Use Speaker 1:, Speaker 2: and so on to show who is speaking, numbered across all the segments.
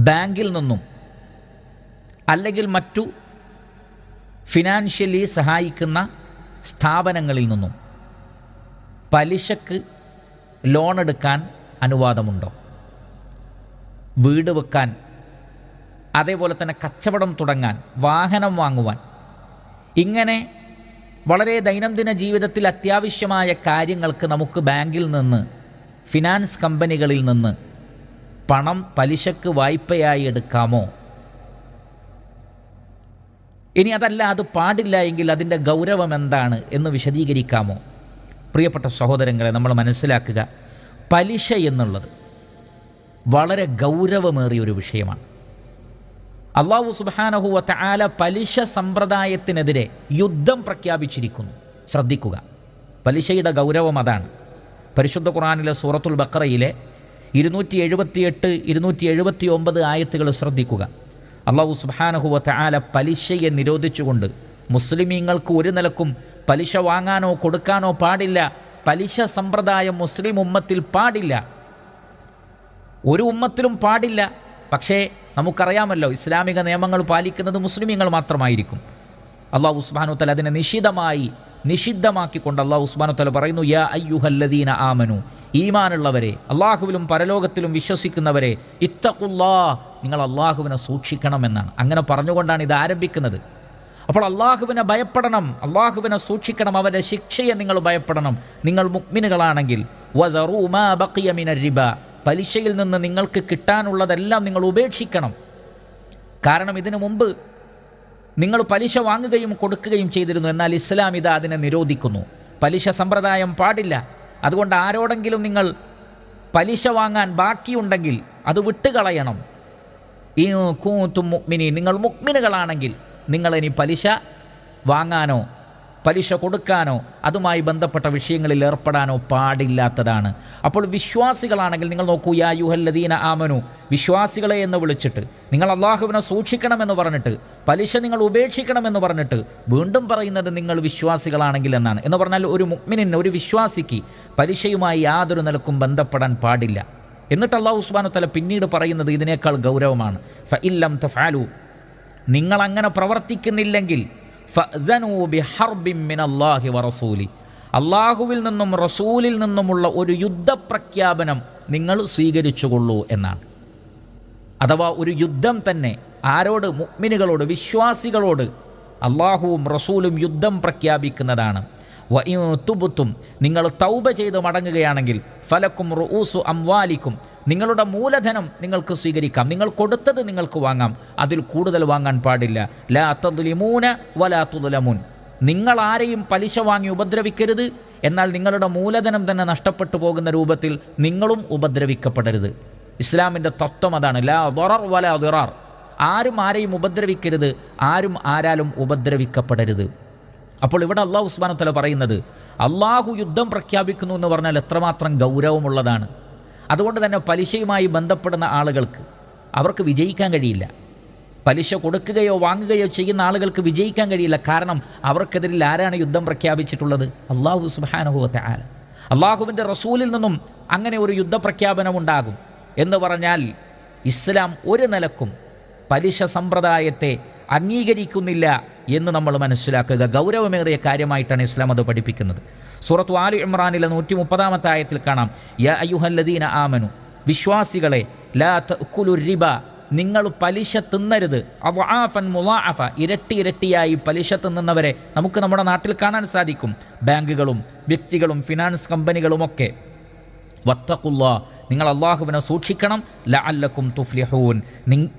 Speaker 1: ബാങ്കിൽ നിന്നും അല്ലെങ്കിൽ മറ്റു ഫിനാൻഷ്യലി സഹായിക്കുന്ന സ്ഥാപനങ്ങളിൽ നിന്നും പലിശക്ക് ലോൺ എടുക്കാൻ അനുവാദമുണ്ടോ? വീട് വെക്കാൻ, അതേപോലെ തന്നെ കച്ചവടം തുടങ്ങാൻ, വാഹനം വാങ്ങുവാൻ, ഇങ്ങനെ വളരെ ദൈനംദിന ജീവിതത്തിൽ അത്യാവശ്യമായ കാര്യങ്ങൾക്ക് നമുക്ക് ബാങ്കിൽ നിന്ന്, ഫിനാൻസ് കമ്പനികളിൽ നിന്ന് പണം പലിശക്ക് വായ്പയായി എടുക്കാമോ? ഇനി അതല്ല, അത് പാടില്ല എങ്കിൽ അതിൻ്റെ ഗൗരവം എന്താണ് എന്ന് വിശദീകരിക്കാമോ? പ്രിയപ്പെട്ട സഹോദരങ്ങളെ, നമ്മൾ മനസ്സിലാക്കുക, പലിശ എന്നുള്ളത് വളരെ ഗൗരവമേറിയൊരു വിഷയമാണ്. അല്ലാഹു സുബ്ഹാനഹു വ തആല പലിശ സമ്പ്രദായത്തിനെതിരെ യുദ്ധം പ്രഖ്യാപിച്ചിരിക്കുന്നു. ശ്രദ്ധിക്കുക, പലിശയുടെ ഗൗരവം അതാണ്. പരിശുദ്ധ ഖുർആനിലെ സൂറത്തുൽ ബഖറയിലെ 278, 279 ആയത്തുകൾ ശ്രദ്ധിക്കുക. അല്ലാഹു സുബ്ഹാനഹു വ തആല പലിശയെ നിരോധിച്ചുകൊണ്ട് മുസ്ലിമീങ്ങൾക്ക് ഒരു നിലക്കും പലിശ വാങ്ങാനോ കൊടുക്കാനോ പാടില്ല. പലിശ സമ്പ്രദായം മുസ്ലിം ഉമ്മത്തിൽ പാടില്ല, ഒരു ഉമ്മത്തിലും പാടില്ല. പക്ഷേ നമുക്കറിയാമല്ലോ, ഇസ്ലാമിക നിയമങ്ങൾ പാലിക്കുന്നത് മുസ്ലിമീങ്ങൾ മാത്രമായിരിക്കും. അല്ലാഹു സുബ്ഹാനഹു വ തആല അതിനെ നിഷിദ്ധമാക്കിക്കൊണ്ട് അല്ലാഹു സുബ്ഹാനഹു വ തആല പറയുന്നു, യാ അയ്യുഹല്ലദീന ആമനു, ഈമാനുള്ളവരെ, അള്ളാഹുവിലും പരലോകത്തിലും വിശ്വസിക്കുന്നവരെ, ഇത്തഖുല്ലാഹ്, നിങ്ങൾ അള്ളാഹുവിനെ സൂക്ഷിക്കണമെന്നാണ്. അങ്ങനെ പറഞ്ഞുകൊണ്ടാണ് ഇത് ആരംഭിക്കുന്നത്. അപ്പോൾ അള്ളാഹുവിനെ ഭയപ്പെടണം, അള്ളാഹുവിനെ സൂക്ഷിക്കണം, അവൻ്റെ ശിക്ഷയെ നിങ്ങൾ ഭയപ്പെടണം നിങ്ങൾ മുഅ്മിനുകളാണെങ്കിൽ. വദറൂ മാ ബഖിയ മിനർ റിബ, പലിശയിൽ നിന്ന് നിങ്ങൾക്ക് കിട്ടാനുള്ളതെല്ലാം നിങ്ങൾ ഉപേക്ഷിക്കണം. കാരണം ഇതിനു മുമ്പ് നിങ്ങൾ പലിശ വാങ്ങുകയും കൊടുക്കുകയും ചെയ്തിരുന്നു. എന്നാൽ ഇസ്ലാം ഇത് അതിനെ നിരോധിക്കുന്നു. പലിശ സമ്പ്രദായം പാടില്ല. അതുകൊണ്ട് ആരോടെങ്കിലും നിങ്ങൾ പലിശ വാങ്ങാൻ ബാക്കിയുണ്ടെങ്കിൽ അത് വിട്ടുകളയണം. ഇൻ കുൻതും മുഅ്മിനീൻ, നിങ്ങൾ മുഅ്മിനുകളാണെങ്കിൽ നിങ്ങളിനി പലിശ വാങ്ങാനോ പലിശ കൊടുക്കാനോ അതുമായി ബന്ധപ്പെട്ട വിഷയങ്ങളിൽ ഏർപ്പെടാനോ പാടില്ലാത്തതാണ്. അപ്പോൾ വിശ്വാസികളാണെങ്കിൽ നിങ്ങൾ നോക്കൂ, യാ അയ്യുഹല്ലദീന ആമനു, വിശ്വാസികളെ എന്ന് വിളിച്ചിട്ട്, നിങ്ങൾ അള്ളാഹുവിനെ സൂക്ഷിക്കണമെന്ന് പറഞ്ഞിട്ട്, പലിശ നിങ്ങൾ ഉപേക്ഷിക്കണമെന്ന് പറഞ്ഞിട്ട് വീണ്ടും പറയുന്നത് നിങ്ങൾ വിശ്വാസികളാണെങ്കിൽ എന്നാണ്. എന്ന് പറഞ്ഞാൽ ഒരു മുഅ്മിനിന്, ഒരു വിശ്വാസിക്ക് പലിശയുമായി യാതൊരു നിലക്കും ബന്ധപ്പെടാൻ പാടില്ല. എന്നിട്ട് അല്ലാഹു സുബ്ഹാനഹു വ തആല പിന്നീട് പറയുന്നത് ഇതിനേക്കാൾ ഗൗരവമാണ്. ഫഇല്ലം തഫഅലു, നിങ്ങളങ്ങനെ പ്രവർത്തിക്കുന്നില്ലെങ്കിൽ ഫഅ്ദനൂ ബിഹർബിൻ മിനല്ലാഹി വറസൂലി, അള്ളാഹുവിൽ നിന്നും റസൂലിൽ നിന്നുമുള്ള ഒരു യുദ്ധപ്രഖ്യാപനം നിങ്ങൾ സ്വീകരിച്ചുകൊള്ളൂ എന്നാണ്. അഥവാ ഒരു യുദ്ധം തന്നെ ആരോട്? മുഅ്മിനുകളോട്, വിശ്വാസികളോട് അള്ളാഹുവും റസൂലും യുദ്ധം പ്രഖ്യാപിക്കുന്നതാണ്. വഇൻ തുബ്തും, നിങ്ങൾ തൗബ ചെയ്ത് മടങ്ങുകയാണെങ്കിൽ, ഫലക്കും റുഊസു അംവാലിക്കും, നിങ്ങളുടെ മൂലധനം നിങ്ങൾക്ക് സ്വീകരിക്കാം, നിങ്ങൾ കൊടുത്തത് നിങ്ങൾക്ക് വാങ്ങാം, അതിൽ കൂടുതൽ വാങ്ങാൻ പാടില്ല. ലാ തദ്ലിമൂന വലാ തുദ്ലമൂൻ, നിങ്ങൾ ആരെയും പലിശ വാങ്ങി ഉപദ്രവിക്കരുത്, എന്നാൽ നിങ്ങളുടെ മൂലധനം തന്നെ നഷ്ടപ്പെട്ടു പോകുന്ന രൂപത്തിൽ നിങ്ങളും ഉപദ്രവിക്കപ്പെടരുത്. ഇസ്ലാമിൻ്റെ തത്വം അതാണ്, ലാ ദറർ വലാ ദിറാർ, ആരും ആരെയും ഉപദ്രവിക്കരുത്, ആരും ആരാലും ഉപദ്രവിക്കപ്പെടരുത്. അപ്പോൾ ഇവിടെ അല്ലാഹു സുബ്ഹാനഹു വ തആല പറയുന്നത്, അള്ളാഹു യുദ്ധം പ്രഖ്യാപിക്കുന്നു എന്ന് പറഞ്ഞാൽ എത്രമാത്രം ഗൗരവമുള്ളതാണ്. അതുകൊണ്ട് തന്നെ പലിശയുമായി ബന്ധപ്പെടുന്ന ആളുകൾക്ക് അവർക്ക് വിജയിക്കാൻ കഴിയില്ല. പലിശ കൊടുക്കുകയോ വാങ്ങുകയോ ചെയ്യുന്ന ആളുകൾക്ക് വിജയിക്കാൻ കഴിയില്ല. കാരണം അവർക്കെതിരിൽ ആരാണ് യുദ്ധം പ്രഖ്യാപിച്ചിട്ടുള്ളത്? അല്ലാഹു സുബ്ഹാനഹു വ തആല. അള്ളാഹുവിൻ്റെ റസൂലിൽ നിന്നും അങ്ങനെ ഒരു യുദ്ധപ്രഖ്യാപനമുണ്ടാകും എന്ന് പറഞ്ഞാൽ ഇസ്ലാം ഒരു നിലക്കും പലിശ സമ്പ്രദായത്തെ അംഗീകരിക്കുന്നില്ല എന്ന് നമ്മൾ മനസ്സിലാക്കുക. ഗൗരവമേറിയ കാര്യമായിട്ടാണ് ഇസ്ലാം അത് പഠിപ്പിക്കുന്നത്. സൂറത്ത് ആലി ഇമ്രാനിലെ 130-ാമത്തെ ആയത്തിൽ കാണാം, യാ അയ്യുഹല്ലദീന ആമനു, വിശ്വാസികളെ, ലാ തഅ്കുലു റിബ, നിങ്ങൾ പലിശ തിന്നരുത്. അദ്ആഫൻ മുളാഅഫ, ഇരട്ടി ഇരട്ടിയായി പലിശ തിന്നുന്നവരെ നമുക്ക് നമ്മുടെ നാട്ടിൽ കാണാൻ സാധിക്കും. ബാങ്കുകളും വ്യക്തികളും ഫിനാൻസ് കമ്പനികളുമൊക്കെ. വത്തഖുല്ലാഹ്, നിങ്ങൾ അള്ളാഹുവിനെ സൂക്ഷിക്കണം. ലഅല്ലക്കും തുഫ്ലിഹൂൻ,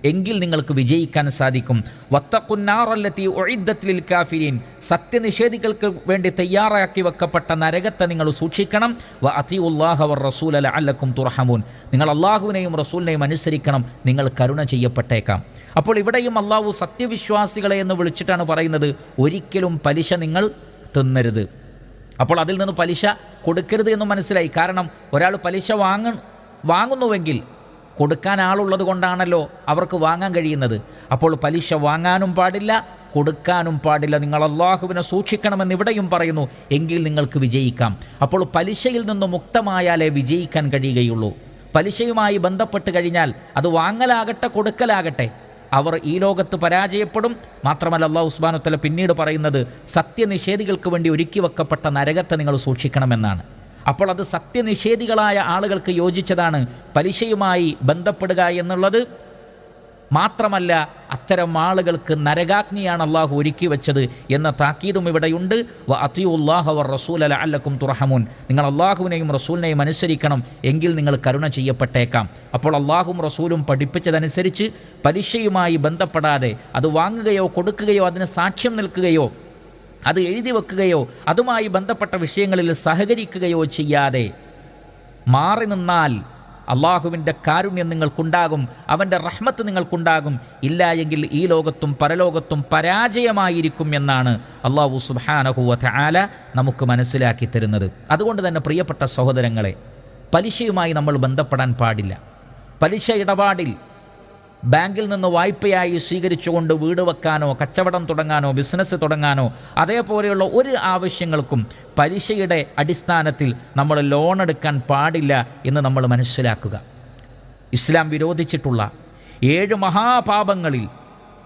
Speaker 1: എങ്കിൽ നിങ്ങൾക്ക് വിജയിക്കാൻ സാധിക്കും. വത്തഖുന്നാറല്ലതി ഉഇദ്ദത് ലിൽ കാഫിരീൻ, സത്യനിഷേധികൾക്ക് വേണ്ടി തയ്യാറാക്കി വെക്കപ്പെട്ട നരകത്തെ നിങ്ങൾ സൂക്ഷിക്കണം. വഅതിഉല്ലാഹ വറസൂല ലഅല്ലക്കും തുർഹമൂൻ, നിങ്ങൾ അള്ളാഹുവിനെയും റസൂലിനെയും അനുസരിക്കണം, നിങ്ങൾ കരുണ ചെയ്യപ്പെട്ടേക്കാം. അപ്പോൾ ഇവിടെയും അള്ളാഹു സത്യവിശ്വാസികളെ എന്ന് വിളിച്ചിട്ടാണ് പറയുന്നത്, ഒരിക്കലും പലിശ നിങ്ങൾ തിന്നരുത്. അപ്പോൾ അതിൽ നിന്ന് പലിശ കൊടുക്കരുത് എന്ന് മനസ്സിലായി. കാരണം ഒരാൾ പലിശ വാങ്ങുന്നുവെങ്കിൽ കൊടുക്കാൻ ആളുള്ളത് കൊണ്ടാണല്ലോ അവർക്ക് വാങ്ങാൻ കഴിയുന്നത്. അപ്പോൾ പലിശ വാങ്ങാനും പാടില്ല, കൊടുക്കാനും പാടില്ല. നിങ്ങൾ അള്ളാഹുവിനെ സൂക്ഷിക്കണമെന്ന് ഇവിടെയും പറയുന്നു, എങ്കിൽ നിങ്ങൾക്ക് വിജയിക്കാം. അപ്പോൾ പലിശയിൽ നിന്ന് മുക്തമായാലേ വിജയിക്കാൻ കഴിയുകയുള്ളൂ. പലിശയുമായി ബന്ധപ്പെട്ട് കഴിഞ്ഞാൽ അത് വാങ്ങലാകട്ടെ കൊടുക്കലാകട്ടെ അവർ ഈ ലോകത്ത് പരാജയപ്പെടും. മാത്രമല്ല അല്ലാഹു സുബ്ഹാനഹു വ തആല പിന്നീട് പറയുന്നത് സത്യനിഷേധികൾക്ക് വേണ്ടി ഒരുക്കി വെക്കപ്പെട്ട നരകത്തെ നിങ്ങൾ സൂക്ഷിക്കണമെന്നാണ്. അപ്പോൾ അത് സത്യനിഷേധികളായ ആളുകൾക്ക് യോജിച്ചതാണ് പലിശയുമായി ബന്ധപ്പെടുക എന്നുള്ളത്. മാത്രമല്ല അത്തരം ആളുകൾക്ക് നരകാഗ്നിയാണ് അള്ളാഹു ഒരുക്കി വെച്ചത് എന്ന താക്കീതും ഇവിടെയുണ്ട്. വ അത്തിയുല്ലാഹ വർ റസൂല ലഅല്ലക്കും തുർഹമൂൻ, നിങ്ങൾ അള്ളാഹുവിനെയും റസൂലിനെയും അനുസരിക്കണം, എങ്കിൽ നിങ്ങൾ കരുണ ചെയ്യപ്പെട്ടേക്കാം. അപ്പോൾ അള്ളാഹും റസൂലും പഠിപ്പിച്ചതനുസരിച്ച് പലിശയുമായി ബന്ധപ്പെടാതെ അത് വാങ്ങുകയോ കൊടുക്കുകയോ അതിന് സാക്ഷ്യം നിൽക്കുകയോ അത് എഴുതി വെക്കുകയോ അതുമായി ബന്ധപ്പെട്ട വിഷയങ്ങളിൽ സഹകരിക്കുകയോ ചെയ്യാതെ മാറി നിന്നാൽ അള്ളാഹുവിൻ്റെ കാരുണ്യം നിങ്ങൾക്കുണ്ടാകും, അവൻ്റെ റഹ്മത്ത് നിങ്ങൾക്കുണ്ടാകും. ഇല്ല എങ്കിൽ ഈ ലോകത്തും പരലോകത്തും പരാജയമായിരിക്കും എന്നാണ് അള്ളാഹു സുബ്ഹാനഹു വ തആല നമുക്ക് മനസ്സിലാക്കി തരുന്നത്. അതുകൊണ്ട് തന്നെ പ്രിയപ്പെട്ട സഹോദരങ്ങളെ, പലിശയുമായി നമ്മൾ ബന്ധപ്പെടാൻ പാടില്ല. പലിശ ഇടപാടിൽ ബാങ്കിൽ നിന്ന് വായ്പയായി സ്വീകരിച്ചുകൊണ്ട് വീട് വെക്കാനോ കച്ചവടം തുടങ്ങാനോ ബിസിനസ് തുടങ്ങാനോ അതേപോലെയുള്ള ഒരു ആവശ്യങ്ങൾക്കും പലിശയുടെ അടിസ്ഥാനത്തിൽ നമ്മൾ ലോൺ എടുക്കാൻ പാടില്ല എന്ന് നമ്മൾ മനസ്സിലാക്കുക. ഇസ്ലാം വിരോധിച്ചിട്ടുള്ള 7 മഹാപാപങ്ങളിൽ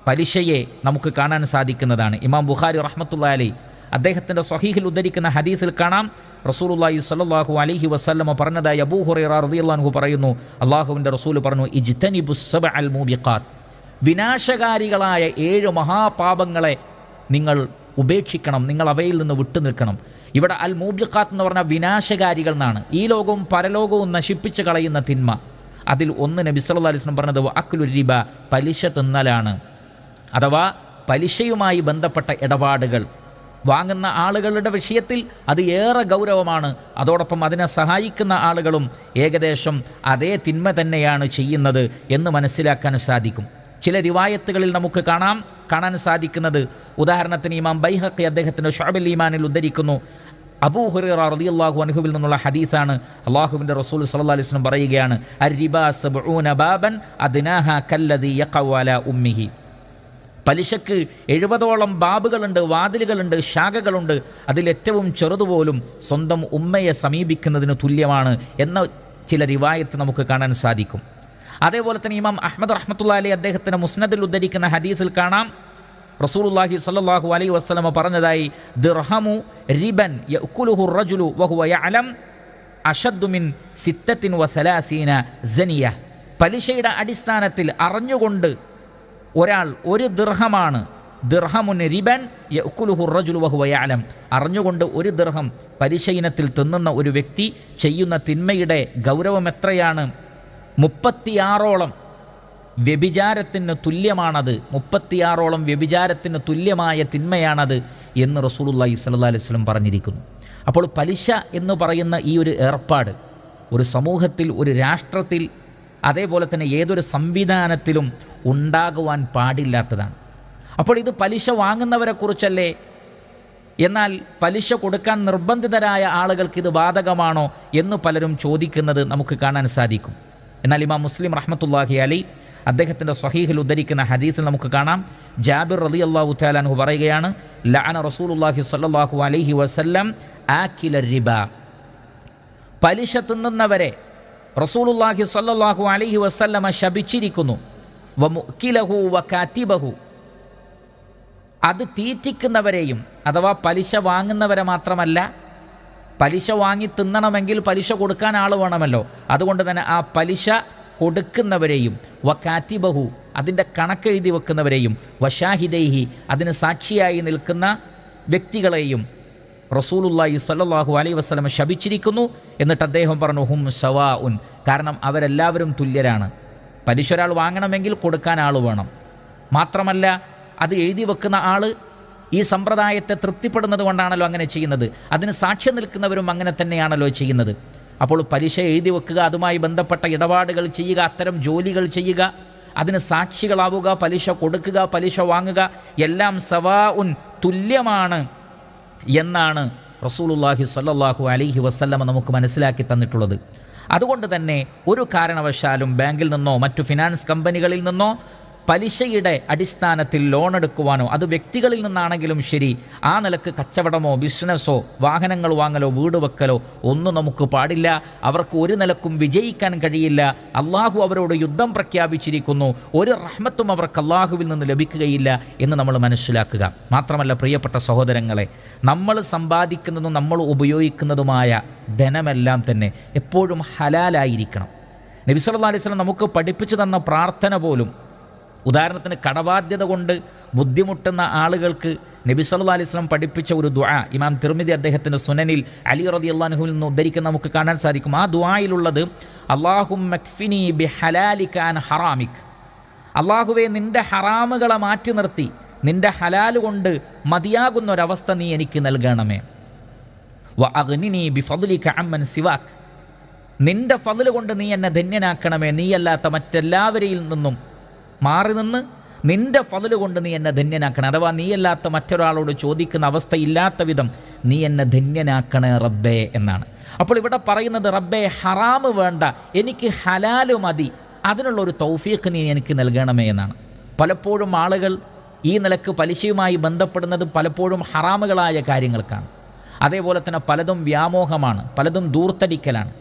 Speaker 1: പലിശയെ നമുക്ക് കാണാൻ സാധിക്കുന്നതാണ്. ഇമാം ബുഖാരി റഹ്മത്തുള്ളാഹി അലൈഹി അദ്ദേഹത്തിൻ്റെ സ്വഹീഹിൽ ഉദ്ധരിക്കുന്ന ഹദീസിൽ കാണാം, റസൂലുള്ളാഹി സ്വല്ലല്ലാഹു അലൈഹി വസല്ലമ പറഞ്ഞതായി അബൂ ഹുറൈറ റളിയല്ലാഹു അൻഹു പറയുന്നു, അള്ളാഹുവിൻ്റെ റസൂൽ പറഞ്ഞു, ഇജ്തനിബുസ് സബഅൽ മൂബിഖാത്ത്, വിനാശകാരികളായ 7 മഹാപാപങ്ങളെ നിങ്ങൾ ഉപേക്ഷിക്കണം, നിങ്ങൾ അവയിൽ നിന്ന് വിട്ടു നിൽക്കണം. ഇവിടെ അൽ മൂബിഖാത്ത് എന്ന് പറഞ്ഞാൽ വിനാശകാരികൾ എന്നാണ്. ഈ ലോകവും പരലോകവും നശിപ്പിച്ച് കളയുന്ന തിന്മ. അതിൽ ഒന്ന് നബി സല്ലല്ലാഹു അലൈഹി വസല്ലം പറഞ്ഞത് അക്ലുർ റിബ, പലിശ തിന്നലാണ്. അഥവാ പലിശയുമായി ബന്ധപ്പെട്ട ഇടപാടുകൾ വാങ്ങുന്ന ആളുകളുടെ വിഷയത്തിൽ അത് ഏറെ ഗൗരവമാണ്. അതോടൊപ്പം അതിനെ സഹായിക്കുന്ന ആളുകളും ഏകദേശം അതേ തിന്മ തന്നെയാണ് ചെയ്യുന്നത് എന്ന് മനസ്സിലാക്കാൻ സാധിക്കും. ചില റിവായത്തുകളിൽ നമുക്ക് കാണാൻ സാധിക്കുന്നത്, ഉദാഹരണത്തിന് ഇമാം ബൈഹഖി അദ്ദേഹത്തിൻ്റെ ശുഅബുൽ ഈമാനിൽ ഉദ്ധരിക്കുന്നു, അബൂ ഹുറൈറ റളിയല്ലാഹു അൻഹുവിൽ നിന്നുള്ള ഹദീസാണ്. അല്ലാഹുവിൻ്റെ റസൂൽ സല്ലല്ലാഹു അലൈഹി വസല്ലം പറയുകയാണ്, അർ-റിബാ 70 ബാബൻ അദ്നാഹ കല്ലദി യഖഉ അലാ ഉമ്മിഹി, പലിശക്ക് 70ഓളം ബാബുകളുണ്ട്, വാതിലുകളുണ്ട്, ശാഖകളുണ്ട്. അതിലേറ്റവും ചെറുതുപോലും സ്വന്തം ഉമ്മയെ സമീപിക്കുന്നതിന് തുല്യമാണ് എന്ന ചില റിവായത്ത് നമുക്ക് കാണാൻ സാധിക്കും. അതേപോലെ തന്നെ ഇമാം അഹ്മദ് റഹ്മത്തുള്ളാഹി അലൈഹി അദ്ദേഹത്തിൻ്റെ മുസ്നദിൽ ഉദ്ധരിക്കുന്ന ഹദീസിൽ കാണാം, റസൂലുള്ളാഹി സ്വല്ലല്ലാഹു അലൈഹി വസല്ലമ പറഞ്ഞതായി, ദിർഹമു റിബൻ യഅകുലുഹു റജുലു വഹുവ യഅലം അശദ്ദു മിൻ 36 സനിയ, പലിശയുടെ അടിസ്ഥാനത്തിൽ അറിഞ്ഞുകൊണ്ട് ഒരാൾ ഒരു ദിർഹമാണ്, ദിർഹമുൻ റിബൻ യഅകുലുഹു റജുലു വഹുവ യഅലം, അറിഞ്ഞുകൊണ്ട് ഒരു ദിർഹം പലിശ ഇനത്തിൽ തിന്നുന്ന ഒരു വ്യക്തി ചെയ്യുന്ന തിന്മയുടെ ഗൗരവം എത്രയാണ്? 36ഓളം വ്യഭിചാരത്തിന് തുല്യമാണത്, 36ഓളം വ്യഭിചാരത്തിന് തുല്യമായ തിന്മയാണത് എന്ന് റസൂലുള്ളാഹി സ്വല്ലല്ലാഹു അലൈഹി വസല്ലം പറഞ്ഞിരിക്കുന്നു. അപ്പോൾ പലിശ എന്ന് പറയുന്ന ഈ ഒരു ഏർപ്പാട് ഒരു സമൂഹത്തിൽ, ഒരു രാഷ്ട്രത്തിൽ, അതേപോലെ തന്നെ ഏതൊരു സംവിധാനത്തിലും ഉണ്ടാകുവാൻ പാടില്ലാത്തതാണ്. അപ്പോൾ ഇത് പലിശ വാങ്ങുന്നവരെ കുറിച്ചല്ലേ? എന്നാൽ പലിശ കൊടുക്കാൻ നിർബന്ധിതരായ ആളുകൾക്ക് ഇത് ബാധകമാണോ എന്ന് പലരും ചോദിക്കുന്നത് നമുക്ക് കാണാൻ സാധിക്കും. എന്നാൽ ഇമാം മുസ്ലിം റഹ്മത്തുള്ളാഹി അലൈഹി അദ്ദേഹത്തിൻ്റെ സ്വഹീഹിൽ ഉദ്ധരിക്കുന്ന ഹദീസിൽ നമുക്ക് കാണാം, ജാബിർ റളിയല്ലാഹു തആല അൻഹു പറയുകയാണ്, ലഅന റസൂലുള്ളാഹി സ്വല്ലല്ലാഹു അലൈഹി വസല്ലം ആകില റിബ, പലിശ തിന്നുന്നവരെ റസൂലുള്ളാഹി സ്വല്ലല്ലാഹു അലൈഹി വസല്ലമ ശപിച്ചിരിക്കുന്നു. വമുക്കിലഹു വകാതിബഹു, അത് തീറ്റിക്കുന്നവരെയും, അഥവാ പലിശ വാങ്ങുന്നവരെ മാത്രമല്ല, പലിശ വാങ്ങി തിന്നണമെങ്കിൽ പലിശ കൊടുക്കാൻ ആൾ വേണമല്ലോ. അതുകൊണ്ട് തന്നെ ആ പലിശ കൊടുക്കുന്നവരെയും, വകാതിബഹു അതിൻ്റെ കണക്കെഴുതി വെക്കുന്നവരെയും, വശാഹിദൈഹി അതിന് സാക്ഷിയായി നിൽക്കുന്ന വ്യക്തികളെയും റസൂലുള്ളാഹി സ്വല്ലല്ലാഹു അലൈഹി വസല്ലം ശപിച്ചിരിക്കുന്നു. എന്നിട്ട് അദ്ദേഹം പറഞ്ഞു, ഹും സവാഉൻ, കാരണം അവരെല്ലാവരും തുല്യരാണ്. പലിശ ഒരാൾ വാങ്ങണമെങ്കിൽ കൊടുക്കാൻ ആൾ വേണം. മാത്രമല്ല അത് എഴുതി വെക്കുന്ന ആൾ ഈ സമ്പ്രദായത്തെ തൃപ്തിപ്പെടുന്നത് കൊണ്ടാണല്ലോ അങ്ങനെ ചെയ്യുന്നത്. അതിന് സാക്ഷ്യം നിൽക്കുന്നവരും അങ്ങനെ തന്നെയാണല്ലോ ചെയ്യുന്നത്. അപ്പോൾ പലിശ എഴുതി വെക്കുക, അതുമായി ബന്ധപ്പെട്ട ഇടപാടുകൾ ചെയ്യുക, അത്തരം ജോലികൾ ചെയ്യുക, അതിന് സാക്ഷികളാവുക, പലിശ കൊടുക്കുക, പലിശ വാങ്ങുക, എല്ലാം സവാഉൻ തുല്യമാണ് എന്നാണ് റസൂലുള്ളാഹി സ്വല്ലല്ലാഹു അലൈഹി വസല്ലമ നമുക്ക് മനസ്സിലാക്കി തന്നിട്ടുള്ളത്. അതുകൊണ്ട് തന്നെ ഒരു കാരണവശാലും ബാങ്കിൽ നിന്നോ മറ്റു ഫിനാൻസ് കമ്പനികളിൽ നിന്നോ പലിശയുടെ അടിസ്ഥാനത്തിൽ ലോൺ എടുക്കുവാനോ, അത് വ്യക്തികളിൽ നിന്നാണെങ്കിലും ശരി, ആ നിലക്ക് കച്ചവടമോ ബിസിനസ്സോ വാഹനങ്ങൾ വാങ്ങലോ വീട് വെക്കലോ ഒന്നും നമുക്ക് പാടില്ല. അവർക്ക് ഒരു നിലക്കും വിജയിക്കാൻ കഴിയില്ല. അള്ളാഹു അവരോട് യുദ്ധം പ്രഖ്യാപിച്ചിരിക്കുന്നു. ഒരു റഹ്മത്തും അവർക്ക് അള്ളാഹുവിൽ നിന്ന് ലഭിക്കുകയില്ല എന്ന് നമ്മൾ മനസ്സിലാക്കുക. മാത്രമല്ല പ്രിയപ്പെട്ട സഹോദരങ്ങളെ, നമ്മൾ സമ്പാദിക്കുന്നതും നമ്മൾ ഉപയോഗിക്കുന്നതുമായ ധനമെല്ലാം തന്നെ എപ്പോഴും ഹലാലായിരിക്കണം. നബി സല്ലല്ലാഹു അലൈഹി വസല്ലം നമുക്ക് പഠിപ്പിച്ചു തന്ന പ്രാർത്ഥന പോലും, ഉദാഹരണത്തിന് കടബാധ്യത കൊണ്ട് ബുദ്ധിമുട്ടുന്ന ആളുകൾക്ക് നബി സല്ലല്ലാഹു അലൈഹി വസല്ലം പഠിപ്പിച്ച ഒരു ദുആ ഇമാം തിർമിദി അദ്ദേഹത്തിൻ്റെ സുനനിൽ അലി റളിയല്ലാഹു അൻഹുവിൽ നിന്ന് ഉദ്ധരിക്കുന്ന നമുക്ക് കാണാൻ സാധിക്കും. ആ ദുആയിലുള്ളത് അല്ലാഹുമ്മ ക്ഫിനി ബിഹലാലിക അൻ ഹറാമിക്, അള്ളാഹുവേ നിൻ്റെ ഹറാമുകളെ മാറ്റി നിർത്തി നിൻ്റെ ഹലാല് കൊണ്ട് മതിയാകുന്ന ഒരവസ്ഥ നീ എനിക്ക് നൽകണമേ. വ അഗ്നിനി ബിഫദ്ലിക അമ്മൻ സിവാക്, നിൻ്റെ ഫദ്ല് കൊണ്ട് നീ എന്നെ ധന്യനാക്കണമേ. നീയല്ലാത്ത മറ്റെല്ലാവരിൽ നിന്നും മാറി നിന്ന് നിൻ്റെ ഫദ്ല് കൊണ്ട് നീ എന്നെ ധന്യനാക്കണം. അഥവാ നീയല്ലാത്ത മറ്റൊരാളോട് ചോദിക്കുന്ന അവസ്ഥയില്ലാത്ത വിധം നീ എന്നെ ധന്യനാക്കണേ റബ്ബേ എന്നാണ്. അപ്പോൾ ഇവിടെ പറയുന്നത് റബ്ബേ ഹറാമ് വേണ്ട, എനിക്ക് ഹലാല് മതി, അതിനുള്ളൊരു തൗഫീഖ് നീ എനിക്ക് നൽകണമേ എന്നാണ്. പലപ്പോഴും ആളുകൾ ഈ നിലക്ക് പലിശയുമായി ബന്ധപ്പെടുന്നത് പലപ്പോഴും ഹറാമുകളായ കാര്യങ്ങൾക്കാണ്. അതേപോലെ തന്നെ പലതും വ്യാമോഹമാണ്, പലതും ദൂർത്തടിക്കലാണ്.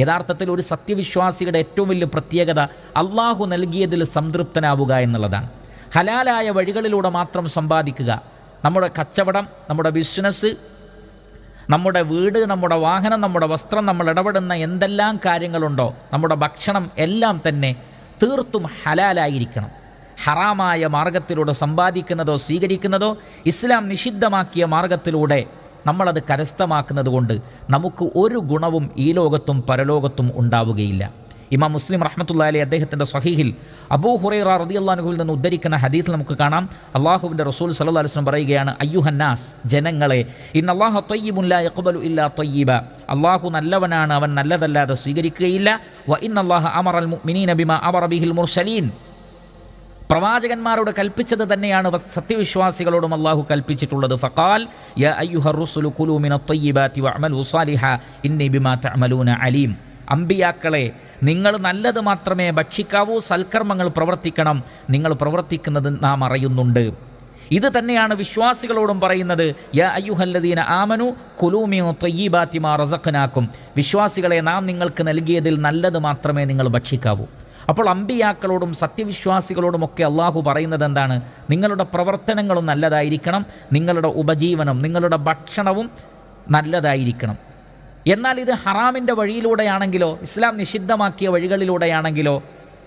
Speaker 1: യഥാർത്ഥത്തിൽ ഒരു സത്യവിശ്വാസിയുടെ ഏറ്റവും വലിയ പ്രത്യേകത അള്ളാഹു നൽകിയതിൽ സംതൃപ്തനാവുക എന്നുള്ളതാണ്. ഹലാലായ വഴികളിലൂടെ മാത്രം സമ്പാദിക്കുക. നമ്മുടെ കച്ചവടം, നമ്മുടെ ബിസിനസ്, നമ്മുടെ വീട്, നമ്മുടെ വാഹനം, നമ്മുടെ വസ്ത്രം, നമ്മൾ ഇടപെടുന്ന എന്തെല്ലാം കാര്യങ്ങളുണ്ടോ, നമ്മുടെ ഭക്ഷണം എല്ലാം തന്നെ തീർത്തും ഹലാലായിരിക്കണം. ഹറാമായ മാർഗത്തിലൂടെ സമ്പാദിക്കുന്നതോ സ്വീകരിക്കുന്നതോ ഇസ്ലാം നിഷിദ്ധമാക്കിയ മാർഗത്തിലൂടെ നമ്മളത് കരസ്ഥമാക്കുന്നത് കൊണ്ട് നമുക്ക് ഒരു ഗുണവും ഈ ലോകത്തും പരലോകത്തും ഉണ്ടാവുകയില്ല. ഇമാം മുസ്ലിം റഹ്മത്തുള്ളാഹി അലൈഹി അദ്ദേഹത്തിൻ്റെ സ്വഹീഹിൽ അബൂ ഹുറൈറ റളിയല്ലാഹു അൻഹുവിൽ നിന്ന് ഉദ്ധരിക്കുന്ന ഹദീസിൽ നമുക്ക് കാണാം, അള്ളാഹുവിൻ്റെ റസൂൽ സല്ലല്ലാഹു അലൈഹി വസല്ലം പറയുകയാണ്, അയ്യുഹന്നാസ്, ജനങ്ങളെ, ഇന്നല്ലാഹ ത്വയ്യിബുൻ ലാ യഖ്ബലു ഇല്ലാ ത്വയ്യിബ, അള്ളാഹു നല്ലവനാണ്, അവൻ നല്ലതല്ലാതെ സ്വീകരിക്കുകയില്ല. വ ഇന്നല്ലാഹ അമറൽ മുഅ്മിനീന ബിമാ അമറ ബിഹിൽ മുർസലീൻ, പ്രവാചകന്മാരോട് കൽപ്പിച്ചത് തന്നെയാണ് സത്യവിശ്വാസികളോടും അള്ളാഹു കൽപ്പിച്ചിട്ടുള്ളത്. ഫഖാൽ യാ അയ്യുഹർ റുസുലു കുലൂ മിനത് ത്വയ്യിബാതി വഅമലൂ സാലിഹാ ഇന്നി ബിമാ തഅമലൂന അലീം, അമ്പിയാക്കളെ, നിങ്ങൾ നല്ലത് മാത്രമേ ഭക്ഷിക്കാവൂ, സൽക്കർമ്മങ്ങൾ പ്രവർത്തിക്കണം, നിങ്ങൾ പ്രവർത്തിക്കുന്നത് നാം അറിയുന്നുണ്ട്. ഇത് തന്നെയാണ് വിശ്വാസികളോടും പറയുന്നത്. യാ അയ്യുഹല്ലദീന ആമനു കുലൂ മിൻ ത്വയ്യിബാതി മാ റസഖ്നാകും, വിശ്വാസികളെ, നാം നിങ്ങൾക്ക് നൽകിയതിൽ നല്ലത് മാത്രമേ നിങ്ങൾ ഭക്ഷിക്കാവൂ. അപ്പോൾ അമ്പിയാക്കളോടും സത്യവിശ്വാസികളോടുമൊക്കെ അള്ളാഹു പറയുന്നത് എന്താണ്? നിങ്ങളുടെ പ്രവർത്തനങ്ങളും നല്ലതായിരിക്കണം, നിങ്ങളുടെ ഉപജീവനം, നിങ്ങളുടെ ഭക്ഷണവും നല്ലതായിരിക്കണം. എന്നാൽ ഇത് ഹറാമിൻ്റെ വഴിയിലൂടെയാണെങ്കിലോ, ഇസ്ലാം നിഷിദ്ധമാക്കിയ വഴികളിലൂടെയാണെങ്കിലോ,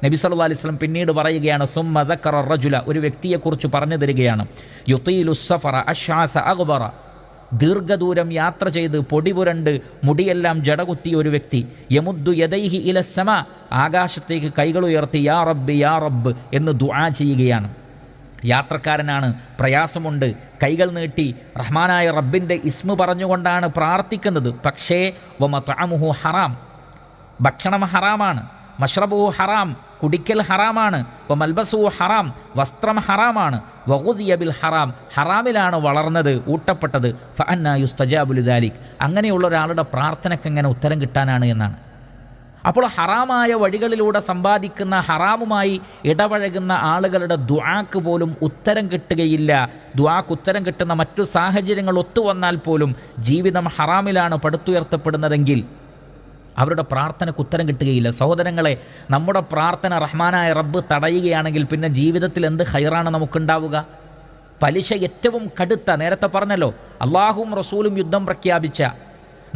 Speaker 1: നബി സല്ലല്ലാഹു അലൈഹി വസല്ലം പിന്നീട് പറയുകയാണ്, സുമ്മ ദക്കറ റജുല, ഒരു വ്യക്തിയെക്കുറിച്ച് പറഞ്ഞു തരികയാണ്, യുതീലുസ് സഫറ അശ്ആസ അഗ്ബറ, ദീർഘദൂരം യാത്ര ചെയ്ത് പൊടിപുരണ്ട് മുടിയെല്ലാം ജടകുത്തിയ ഒരു വ്യക്തി, യമുദ്ദു യദൈഹി ഇലസ്സമ, ആകാശത്തേക്ക് കൈകൾ ഉയർത്തി യാ റബ്ബ് യാ റബ്ബ് എന്ന് ദുആ ചെയ്യുകയാണ്. യാത്രക്കാരനാണ്, പ്രയാസമുണ്ട്, കൈകൾ നീട്ടി റഹ്മാനായ റബ്ബിൻ്റെ ഇസ്മു പറഞ്ഞുകൊണ്ടാണ് പ്രാർത്ഥിക്കുന്നത്. പക്ഷേ വമത്അമുഹു ഹറാം, ഭക്ഷണം ഹറാമാണ്, മഷ്റബുഹു ഹറാം, കുടിക്കൽ ഹറാമാണ്, വമൽബസുഹു ഹറാം, വസ്ത്രം ഹറാമാണ്, വഗുദിയ ബിൽ ഹറാം, ഹറാമിലാണ് വളർന്നത്, ഊട്ടപ്പെട്ടത്. ഫഅന്നാ യുസ്തജാബു ലിദാലിക്, അങ്ങനെയുള്ള ഒരാളുടെ പ്രാർത്ഥനയ്ക്ക് എങ്ങനെ ഉത്തരം കിട്ടാനാണ് എന്നാണ്. അപ്പോൾ ഹറാമായ വഴികളിലൂടെ സമ്പാദിക്കുന്ന, ഹറാമുമായി ഇടപഴകുന്ന ആളുകളുടെ ദുആക്ക് പോലും ഉത്തരം കിട്ടുകയില്ല. ദുആക്ക് ഉത്തരം കിട്ടുന്ന മറ്റു സാഹചര്യങ്ങൾ ഒത്തുവന്നാൽ പോലും ജീവിതം ഹറാമിലാണ് പടുത്തുയർത്തപ്പെടുന്നതെങ്കിൽ അവരുടെ പ്രാർത്ഥനയ്ക്ക് ഉത്തരം കിട്ടുകയില്ല. സഹോദരങ്ങളെ, നമ്മുടെ പ്രാർത്ഥന റഹ്മാനായ റബ്ബ് തടയുകയാണെങ്കിൽ പിന്നെ ജീവിതത്തിൽ എന്ത് ഖൈറാണ് നമുക്കുണ്ടാവുക? പലിശ ഏറ്റവും കടുത്ത, നേരത്തെ പറഞ്ഞല്ലോ, അള്ളാഹുവും റസൂലും യുദ്ധം പ്രഖ്യാപിച്ച,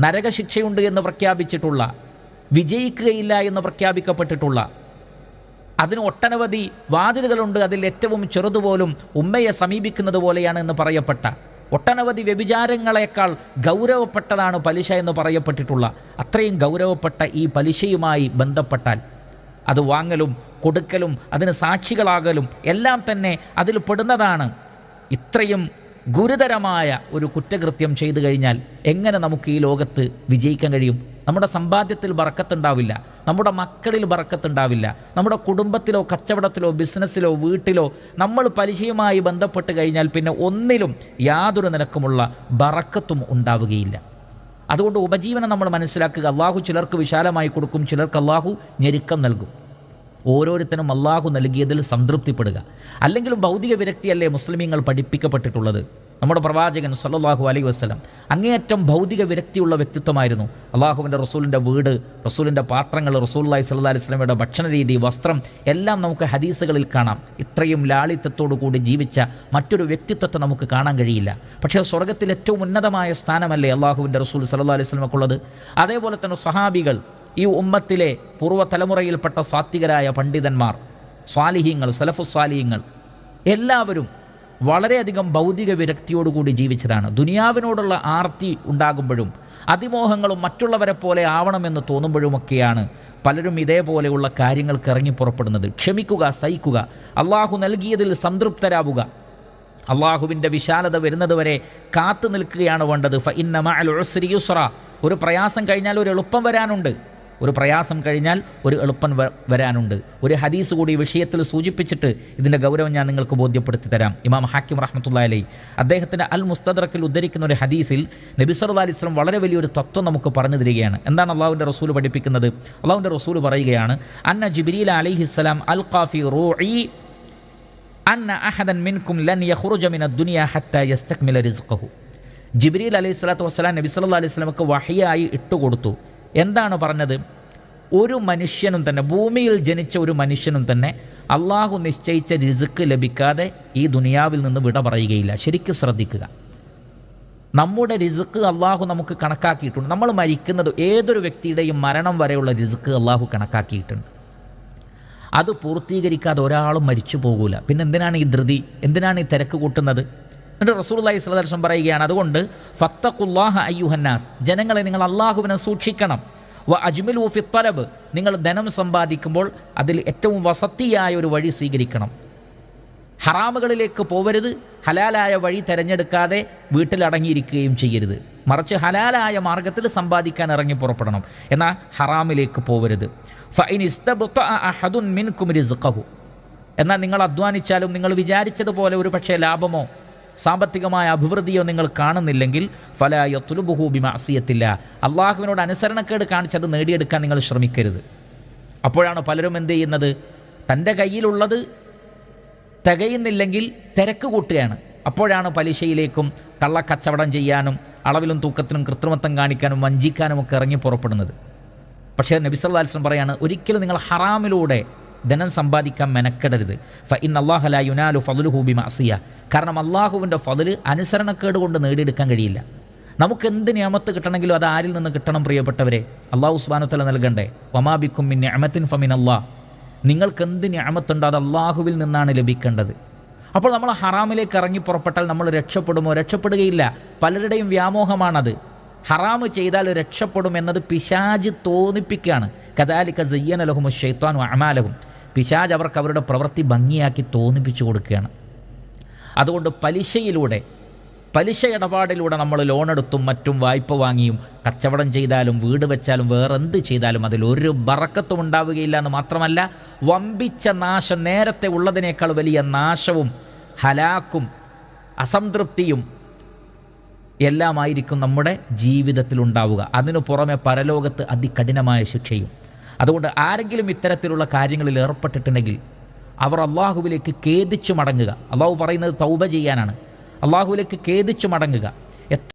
Speaker 1: നരകശിക്ഷയുണ്ട് എന്ന് പ്രഖ്യാപിച്ചിട്ടുള്ള, വിജയിക്കുകയില്ല എന്ന് പ്രഖ്യാപിക്കപ്പെട്ടിട്ടുള്ള, അതിന് ഒട്ടനവധി വാതിലുകളുണ്ട്, അതിൽ ഏറ്റവും ചെറുതുപോലും ഉമ്മയെ സമീപിക്കുന്നത് പോലെയാണ് എന്ന് പറയപ്പെട്ട, ഒട്ടനവധി വ്യഭിചാരങ്ങളെക്കാൾ ഗൗരവപ്പെട്ടതാണ് പലിശ എന്ന് പറയപ്പെട്ടിട്ടുള്ള, അത്രയും ഗൗരവപ്പെട്ട ഈ പലിശയുമായി ബന്ധപ്പെട്ടാൽ അത് വാങ്ങലും കൊടുക്കലും അതിന് സാക്ഷികളാകലും എല്ലാം തന്നെ അതിൽ പെടുന്നതാണ്. ഇത്രയും ഗുരുതരമായ ഒരു കുറ്റകൃത്യം ചെയ്തു കഴിഞ്ഞാൽ എങ്ങനെ നമുക്ക് ഈ ലോകത്ത് വിജയിക്കാൻ കഴിയും? നമ്മുടെ സമ്പാദ്യത്തിൽ ബറക്കത്തുണ്ടാവില്ല, നമ്മുടെ മക്കളിൽ ബറക്കത്തുണ്ടാവില്ല, നമ്മുടെ കുടുംബത്തിലോ കച്ചവടത്തിലോ ബിസിനസ്സിലോ വീട്ടിലോ നമ്മൾ പലിശയുമായി ബന്ധപ്പെട്ട് കഴിഞ്ഞാൽ പിന്നെ ഒന്നിലും യാതൊരു നിലക്കുമുള്ള ബറക്കത്തും ഉണ്ടാവുകയില്ല. അതുകൊണ്ട് ഉപജീവനം നമ്മൾ മനസ്സിലാക്കുക. അള്ളാഹു ചിലർക്ക് വിശാലമായി കൊടുക്കും, ചിലർക്ക് അള്ളാഹു ഞെരുക്കം നൽകും. ഓരോരുത്തരും അള്ളാഹു നൽകിയതിൽ സംതൃപ്തിപ്പെടുക. അല്ലെങ്കിലും ഭൗതിക വിരക്തിയല്ലേ മുസ്ലിമീങ്ങൾ പഠിപ്പിക്കപ്പെട്ടിട്ടുള്ളത്? നമ്മുടെ പ്രവാചകൻ സല്ലല്ലാഹു അലൈഹി വസല്ലം അങ്ങേയറ്റം ഭൗതിക വിരക്തിയുള്ള വ്യക്തിത്വമായിരുന്നു. അള്ളാഹുവിൻ്റെ റസൂലിൻ്റെ വീട്, റസൂലിൻ്റെ പാത്രങ്ങൾ, റസൂലുള്ളാഹി സ്വല്ലല്ലാഹു അലൈഹി വസല്ലമയുടെ ഭക്ഷണ രീതി, വസ്ത്രം എല്ലാം നമുക്ക് ഹദീസുകളിൽ കാണാം. ഇത്രയും ലാളിത്യത്തോടു കൂടി ജീവിച്ച മറ്റൊരു വ്യക്തിത്വത്തെ നമുക്ക് കാണാൻ കഴിയില്ല. പക്ഷേ സ്വർഗ്ഗത്തിൽ ഏറ്റവും ഉന്നതമായ സ്ഥാനമല്ലേ അള്ളാഹുവിൻ്റെ റസൂൽ സല്ലല്ലാഹു അലൈഹി വസല്ലമക്കുള്ളത്? അതേപോലെ തന്നെ സ്വഹാബികൾ, ഈ ഉമ്മത്തിലെ പൂർവ്വതലമുറയിൽപ്പെട്ട സാത്വികരായ പണ്ഡിതന്മാർ, സ്വാലിഹീങ്ങൾ, സലഫുസ് സ്വാലിഹീങ്ങൾ എല്ലാവരും വളരെയധികം ഭൗതിക വിരക്തിയോടുകൂടി ജീവിച്ചതാണ്. ദുനിയാവിനോടുള്ള ആർത്തി ഉണ്ടാകുമ്പോഴും അതിമോഹങ്ങളും മറ്റുള്ളവരെ പോലെ ആവണമെന്ന് തോന്നുമ്പോഴുമൊക്കെയാണ് പലരും ഇതേപോലെയുള്ള കാര്യങ്ങൾക്ക് ഇറങ്ങി പുറപ്പെടുന്നത്. ക്ഷമിക്കുക, സഹിക്കുക, അള്ളാഹു നൽകിയതിൽ സംതൃപ്തരാവുക, അള്ളാഹുവിൻ്റെ വിശാലത വരുന്നതുവരെ കാത്തു നിൽക്കുകയാണ് വേണ്ടത്. ഫഇന്ന മഅൽ ഉസ്രി യുസ്റ. ഒരു പ്രയാസം കഴിഞ്ഞാൽ ഒരു എളുപ്പം വരാനുണ്ട്. ഒരു പ്രയാസം കഴിഞ്ഞാൽ ഒരു എളുപ്പം വരാനുണ്ട്. ഒരു ഹദീസ് കൂടി ഈ വിഷയത്തിൽ സൂചിപ്പിച്ചിട്ട് ഇതിൻ്റെ ഗൗരവം ഞാൻ നിങ്ങൾക്ക് ബോധ്യപ്പെടുത്തി തരാം. ഇമാം ഹാക്കിം റഹ്മത്തുള്ളാഹി അലൈഹി അദ്ദേഹത്തിൻ്റെ അൽ മുസ്തദ്റക്കിൽ ഉദ്ധരിക്കുന്ന ഒരു ഹദീസിൽ നബി സല്ലല്ലാഹു അലൈഹി വസല്ലം വളരെ വലിയൊരു തത്വം നമുക്ക് പറഞ്ഞു തരികയാണ്. എന്താണ് അള്ളാഹുവിൻ്റെ റസൂൽ പഠിപ്പിക്കുന്നത്? അള്ളാഹുവിൻ്റെ റസൂൽ പറയുകയാണ്, അന്ന ജിബ്രീൽ അലൈഹിസ്സലാം അൽഖാ ഫീ റൂഇ അന്ന അഹദൻ മിൻകും ലൻ യഖ്റുജ മിനദ് ദുനിയ ഹത്താ യസ്തക്മില റിസ്ഖഹു. ജിബ്രീൽ അലൈഹി സ്വലാത്തു വസ്സലാം നബി സല്ലല്ലാഹു അലൈഹി വസല്ലമക്ക് വഹിയായി ഇട്ടുകൊടുത്തു. എന്താണ് പറഞ്ഞത്? ഒരു മനുഷ്യനും തന്നെ, ഭൂമിയിൽ ജനിച്ച ഒരു മനുഷ്യനും തന്നെ അള്ളാഹു നിശ്ചയിച്ച റിസ്ക് ലഭിക്കാതെ ഈ ദുനിയാവിൽ നിന്ന് വിട പറയുകയില്ല. ശരിക്കും ശ്രദ്ധിക്കുക. നമ്മുടെ റിസ്ക് അള്ളാഹു നമുക്ക് കണക്കാക്കിയിട്ടുണ്ട്. നമ്മൾ മരിക്കുന്നത്, ഏതൊരു വ്യക്തിയുടെയും മരണം വരെയുള്ള റിസ്ക് അള്ളാഹു കണക്കാക്കിയിട്ടുണ്ട്. അത് പൂർത്തീകരിക്കാതെ ഒരാളും മരിച്ചു പോകൂല. പിന്നെ എന്തിനാണ് ഈ ധൃതി, എന്തിനാണ് ഈ തിരക്ക് കൂട്ടുന്നത്? എന്നിട്ട് റസൂലുള്ളാഹി സ്വല്ലല്ലാഹു അലൈഹി വസല്ലം പറയുകയാണ്, അതുകൊണ്ട് ഫത്തഖുല്ലാഹ അയ്യുഹന്നാസ്, ജനങ്ങളെ നിങ്ങൾ അള്ളാഹുവിനെ സൂക്ഷിക്കണം. വ അജ്മിലു ഫി ത്വലബ്, നിങ്ങൾ ധനം സമ്പാദിക്കുമ്പോൾ അതിൽ ഏറ്റവും വസത്തിയായ ഒരു വഴി സ്വീകരിക്കണം. ഹറാമുകളിലേക്ക് പോവരുത്, ഹലാലായ വഴി തിരഞ്ഞെടുക്കാതെ വീട്ടിലടങ്ങിയിരിക്കുകയും ചെയ്യരുത്. മറിച്ച് ഹലാലായ മാർഗത്തിൽ സമ്പാദിക്കാൻ ഇറങ്ങി പുറപ്പെടണം. എന്നാൽ ഹറാമിലേക്ക് പോവരുത്. ഫഇൻ ഇസ്തബ്തഅ അഹദുൻ മിൻകും റിസ്ഖഹു, എന്നാൽ നിങ്ങൾ അധ്വാനിച്ചാലും നിങ്ങൾ വിചാരിച്ചതുപോലെ ഒരു പക്ഷേ ലാഭമോ സാമ്പത്തികമായ അഭിവൃദ്ധിയോ നിങ്ങൾ കാണുന്നില്ലെങ്കിൽ ഫലാ യത്ലുബുഹു ബിമഅസിയത്തില്ലാ, അള്ളാഹുവിനോട് അനുസരണക്കേട് കാണിച്ചത് നേടിയെടുക്കാൻ നിങ്ങൾ ശ്രമിക്കരുത്. അപ്പോഴാണ് പലരും എന്ത് ചെയ്യുന്നത്? തൻ്റെ കയ്യിലുള്ളത് തികയുന്നില്ലെങ്കിൽ തിരക്ക് കൂട്ടുകയാണ്. അപ്പോഴാണ് പലിശയിലേക്കും കള്ളക്കച്ചവടം ചെയ്യാനും അളവിലും തൂക്കത്തിനും കൃത്രിമത്വം കാണിക്കാനും വഞ്ചിക്കാനും ഒക്കെ ഇറങ്ങി പുറപ്പെടുന്നത്. പക്ഷേ നബി സല്ലല്ലാഹു അലൈഹി വസല്ലം പറയാണ്, ഒരിക്കലും നിങ്ങൾ ഹറാമിലൂടെ ധനം സമ്പാദിക്കാൻ മെനക്കെടരുത്. ഫഇന്ന അല്ലാഹ ലാ യുനാലു ഫദ്ലുഹു ബിമഅസിയ, കാരണം അള്ളാഹുവിൻ്റെ ഫദ്ല് അനുസരണക്കേട് കൊണ്ട് നേടിയെടുക്കാൻ കഴിയില്ല. നമുക്ക് എന്ത് നിഅമത്ത് കിട്ടണമെങ്കിലും അത് ആരിൽ നിന്ന് കിട്ടണം പ്രിയപ്പെട്ടവരെ? അല്ലാഹു സുബ്ഹാനഹു വ തആല നൽകണ്ടേ? വമാ ബിക്കും മിൻ നിഅമത്തിൻ ഫമിനല്ലാഹ്, നിങ്ങൾക്ക് എന്ത് നിഅമത്തുണ്ടോ അത് അള്ളാഹുവിൽ നിന്നാണ് ലഭിക്കേണ്ടത്. അപ്പോൾ നമ്മൾ ഹറാമിലേക്ക് ഇറങ്ങി പുറപ്പെട്ടാൽ നമ്മൾ രക്ഷപ്പെടുമോ? രക്ഷപ്പെടുകയില്ല. പലരുടെയും വ്യാമോഹമാണത്. ഹറാമ് ചെയ്താൽ രക്ഷപ്പെടും എന്നത് പിശാജ് തോന്നിപ്പിക്കുകയാണ്. കദാലിക സയ്യന ലഹുമു ശൈത്വാനു അഅമാലഹും, പിശാജ് അവർക്ക് അവരുടെ പ്രവൃത്തി ഭംഗിയാക്കി തോന്നിപ്പിച്ചു കൊടുക്കുകയാണ്. അതുകൊണ്ട് പലിശ ഇടപാടിലൂടെ നമ്മൾ ലോണെടുത്തും മറ്റും വായ്പ വാങ്ങിയും കച്ചവടം ചെയ്താലും വീട് വെച്ചാലും വേറെന്ത് ചെയ്താലും അതിലൊരു ബറക്കത്തും ഉണ്ടാവുകയില്ല എന്ന് മാത്രമല്ല, വമ്പിച്ച നാശം, നേരത്തെ ഉള്ളതിനേക്കാൾ വലിയ നാശവും ഹലാക്കും അസംതൃപ്തിയും എല്ലാമായിരിക്കും നമ്മുടെ ജീവിതത്തിൽ ഉണ്ടാവുക. അതിനു പുറമെ പരലോകത്ത് അതികഠിനമായ ശിക്ഷയും. അതുകൊണ്ട് ആരെങ്കിലും ഇത്തരത്തിലുള്ള കാര്യങ്ങളിൽ ഏർപ്പെട്ടിട്ടുണ്ടെങ്കിൽ അവർ അള്ളാഹുവിലേക്ക് ഖേദിച്ചു മടങ്ങുക. അള്ളാഹു പറയുന്നത് തൗബ ചെയ്യാനാണ്. അള്ളാഹുവിലേക്ക് ഖേദിച്ചു മടങ്ങുക.